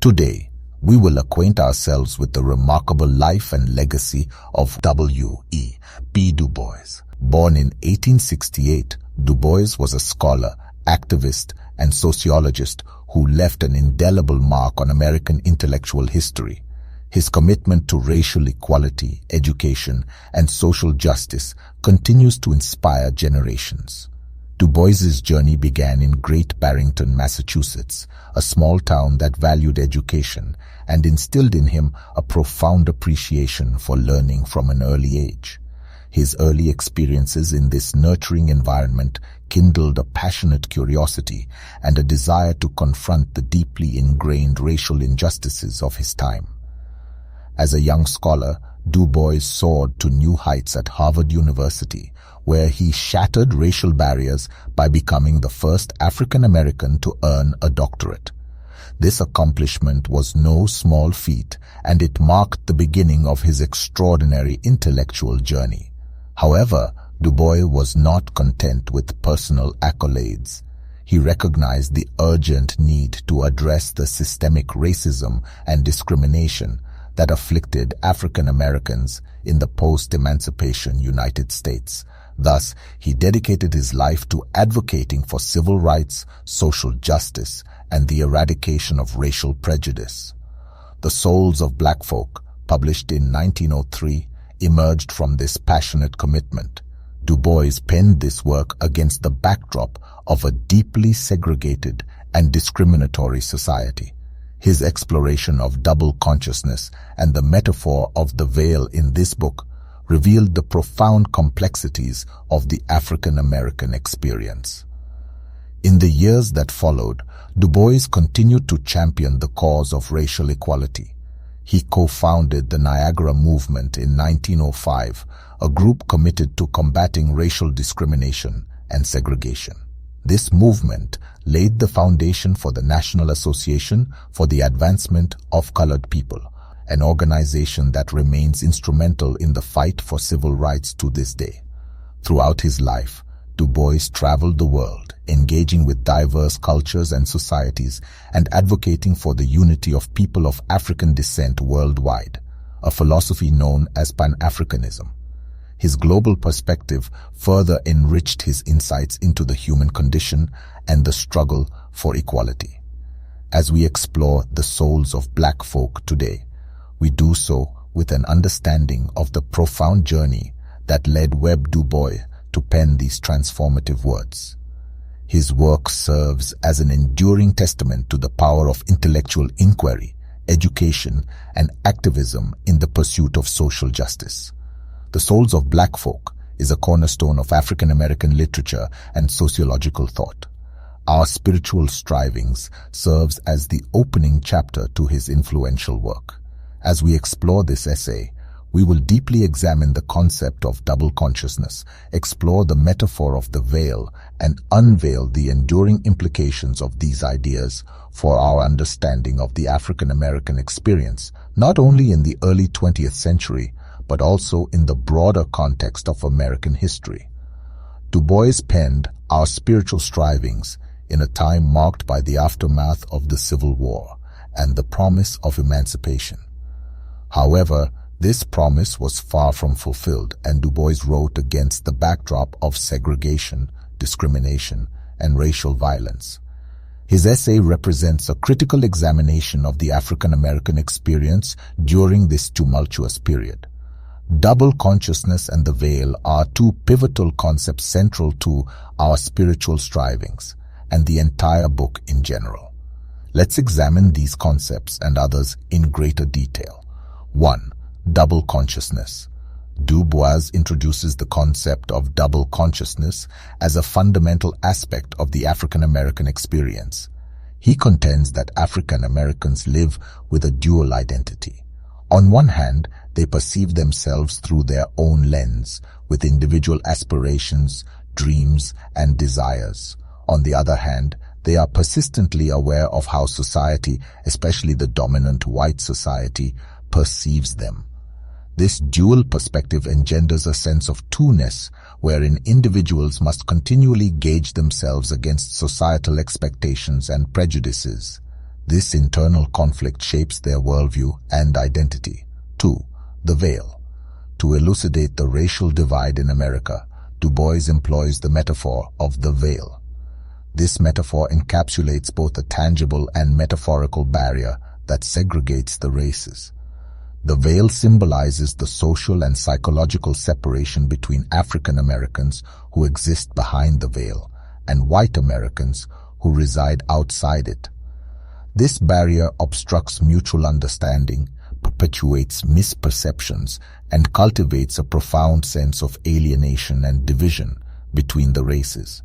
Today, we will acquaint ourselves with the remarkable life and legacy of W.E.B. Du Bois. Born in 1868, Du Bois was a scholar, activist, and sociologist who left an indelible mark on American intellectual history. His commitment to racial equality, education, and social justice continues to inspire generations. Du Bois's journey began in Great Barrington, Massachusetts, a small town that valued education and instilled in him a profound appreciation for learning from an early age. His early experiences in this nurturing environment kindled a passionate curiosity and a desire to confront the deeply ingrained racial injustices of his time. As a young scholar, Du Bois soared to new heights at Harvard University, where he shattered racial barriers by becoming the first African American to earn a doctorate. This accomplishment was no small feat, and it marked the beginning of his extraordinary intellectual journey. However, Du Bois was not content with personal accolades. He recognized the urgent need to address the systemic racism and discrimination that afflicted African Americans in the post-emancipation United States. Thus, he dedicated his life to advocating for civil rights, social justice, and the eradication of racial prejudice. The Souls of Black Folk, published in 1903, emerged from this passionate commitment. Du Bois penned this work against the backdrop of a deeply segregated and discriminatory society. His exploration of double consciousness and the metaphor of the veil in this book revealed the profound complexities of the African American experience. In the years that followed, Du Bois continued to champion the cause of racial equality. He co-founded the Niagara Movement in 1905, a group committed to combating racial discrimination and segregation. This movement laid the foundation for the National Association for the Advancement of Colored People, an organization that remains instrumental in the fight for civil rights to this day. Throughout his life, Du Bois traveled the world, engaging with diverse cultures and societies and advocating for the unity of people of African descent worldwide, a philosophy known as Pan-Africanism. His global perspective further enriched his insights into the human condition and the struggle for equality. As we explore the souls of Black folk today, we do so with an understanding of the profound journey that led W.E.B. Du Bois to pen these transformative words. His work serves as an enduring testament to the power of intellectual inquiry, education, and activism in the pursuit of social justice. The Souls of Black Folk is a cornerstone of African American literature and sociological thought. Our Spiritual Strivings serves as the opening chapter to his influential work. As we explore this essay, we will deeply examine the concept of double consciousness, explore the metaphor of the veil, and unveil the enduring implications of these ideas for our understanding of the African American experience, not only in the early 20th century, but also in the broader context of American history. Du Bois penned Our Spiritual Strivings in a time marked by the aftermath of the Civil War and the promise of emancipation. However, this promise was far from fulfilled, and Du Bois wrote against the backdrop of segregation, discrimination, and racial violence. His essay represents a critical examination of the African American experience during this tumultuous period. Double consciousness and the veil are two pivotal concepts central to Our Spiritual Strivings and the entire book in general. Let's examine these concepts and others in greater detail. 1. Double consciousness. Du Bois introduces the concept of double consciousness as a fundamental aspect of the African American experience. He contends that African Americans live with a dual identity. On one hand, they perceive themselves through their own lens, with individual aspirations, dreams, and desires. On the other hand, they are persistently aware of how society, especially the dominant white society, perceives them. This dual perspective engenders a sense of two-ness, wherein individuals must continually gauge themselves against societal expectations and prejudices. This internal conflict shapes their worldview and identity. 2. The veil. To elucidate the racial divide in America, Du Bois employs the metaphor of the veil. This metaphor encapsulates both a tangible and metaphorical barrier that segregates the races. The veil symbolizes the social and psychological separation between African Americans who exist behind the veil and white Americans who reside outside it. This barrier obstructs mutual understanding, perpetuates misperceptions, and cultivates a profound sense of alienation and division between the races.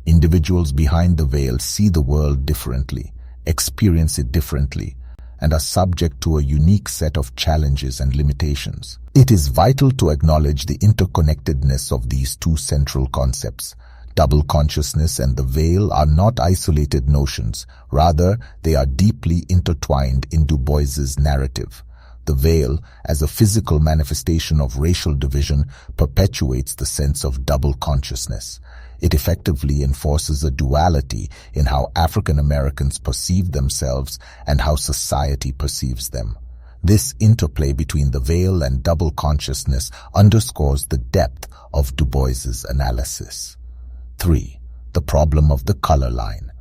Individuals behind the veil see the world differently, experience it differently, and are subject to a unique set of challenges and limitations. It is vital to acknowledge the interconnectedness of these two central concepts. Double consciousness and the veil are not isolated notions. Rather, they are deeply intertwined in Du Bois's narrative. The veil, as a physical manifestation of racial division, perpetuates the sense of double consciousness. It effectively enforces a duality in how African Americans perceive themselves and how society perceives them. This interplay between the veil and double consciousness underscores the depth of Du Bois's analysis. 3. The problem of the color line.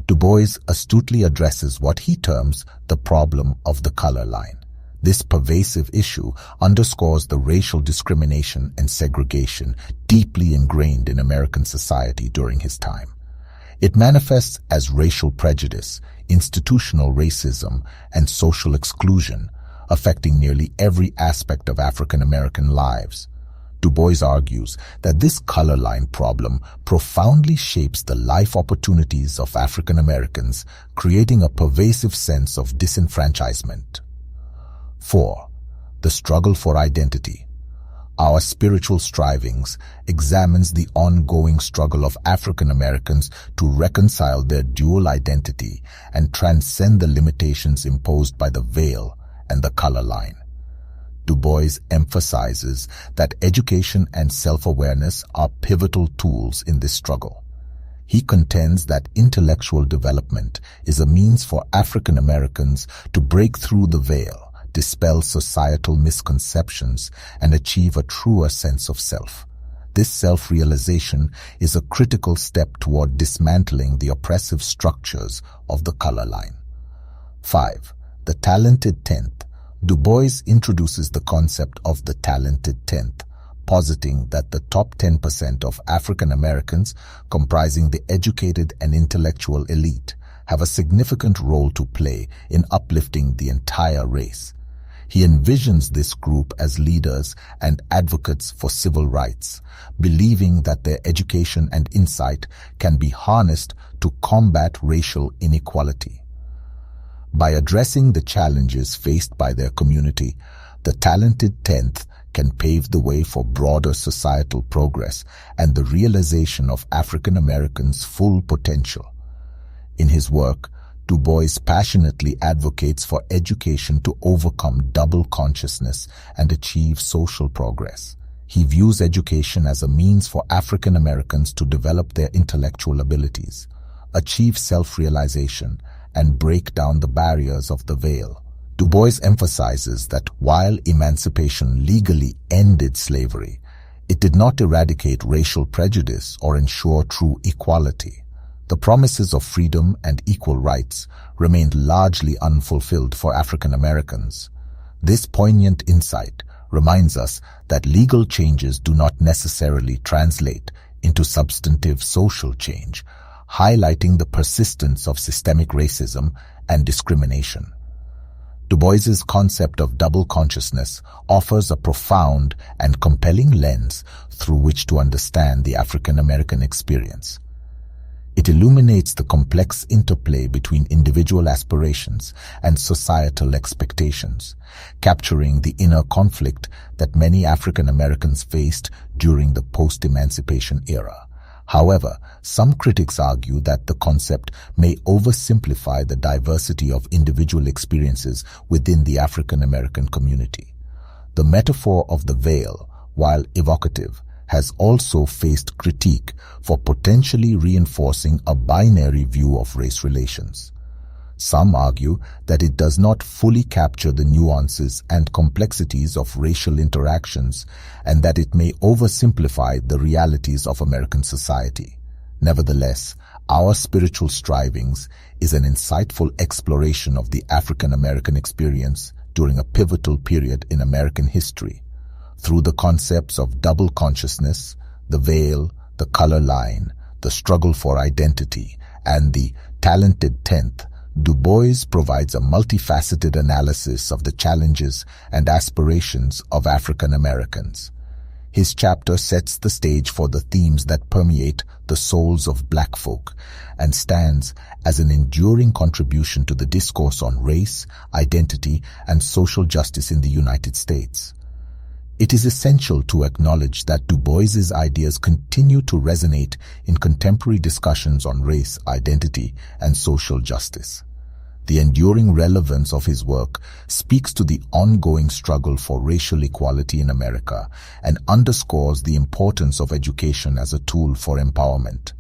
Du Bois astutely addresses what he terms the problem of the color line. This pervasive issue underscores the racial discrimination and segregation deeply ingrained in American society during his time. It manifests as racial prejudice, institutional racism, and social exclusion, affecting nearly every aspect of African American lives. Du Bois argues that this color line problem profoundly shapes the life opportunities of African Americans, creating a pervasive sense of disenfranchisement. 4. The struggle for identity. Our Spiritual Strivings examines the ongoing struggle of African Americans to reconcile their dual identity and transcend the limitations imposed by the veil and the color line. Du Bois emphasizes that education and self-awareness are pivotal tools in this struggle. He contends that intellectual development is a means for African Americans to break through the veil, dispel societal misconceptions, and achieve a truer sense of self. This self-realization is a critical step toward dismantling the oppressive structures of the color line. 5. The talented tenth. Du Bois introduces the concept of the talented tenth, positing that the top 10% of African Americans, comprising the educated and intellectual elite, have a significant role to play in uplifting the entire race. He envisions this group as leaders and advocates for civil rights, believing that their education and insight can be harnessed to combat racial inequality. By addressing the challenges faced by their community, the talented tenth can pave the way for broader societal progress and the realization of African Americans' full potential. In his work, Du Bois passionately advocates for education to overcome double consciousness and achieve social progress. He views education as a means for African Americans to develop their intellectual abilities, achieve self-realization, and break down the barriers of the veil. Du Bois emphasizes that while emancipation legally ended slavery, it did not eradicate racial prejudice or ensure true equality. The promises of freedom and equal rights remained largely unfulfilled for African Americans. This poignant insight reminds us that legal changes do not necessarily translate into substantive social change, highlighting the persistence of systemic racism and discrimination. Du Bois's concept of double consciousness offers a profound and compelling lens through which to understand the African American experience. It illuminates the complex interplay between individual aspirations and societal expectations, capturing the inner conflict that many African Americans faced during the post-emancipation era. However, some critics argue that the concept may oversimplify the diversity of individual experiences within the African American community. The metaphor of the veil, while evocative, has also faced critique for potentially reinforcing a binary view of race relations. Some argue that it does not fully capture the nuances and complexities of racial interactions and that it may oversimplify the realities of American society. Nevertheless, Our Spiritual Strivings is an insightful exploration of the African American experience during a pivotal period in American history. Through the concepts of double consciousness, the veil, the color line, the struggle for identity, and the talented tenth, Du Bois provides a multifaceted analysis of the challenges and aspirations of African Americans. His chapter sets the stage for the themes that permeate the souls of Black folk and stands as an enduring contribution to the discourse on race, identity, and social justice in the United States. It is essential to acknowledge that Du Bois's ideas continue to resonate in contemporary discussions on race, identity, and social justice. The enduring relevance of his work speaks to the ongoing struggle for racial equality in America and underscores the importance of education as a tool for empowerment.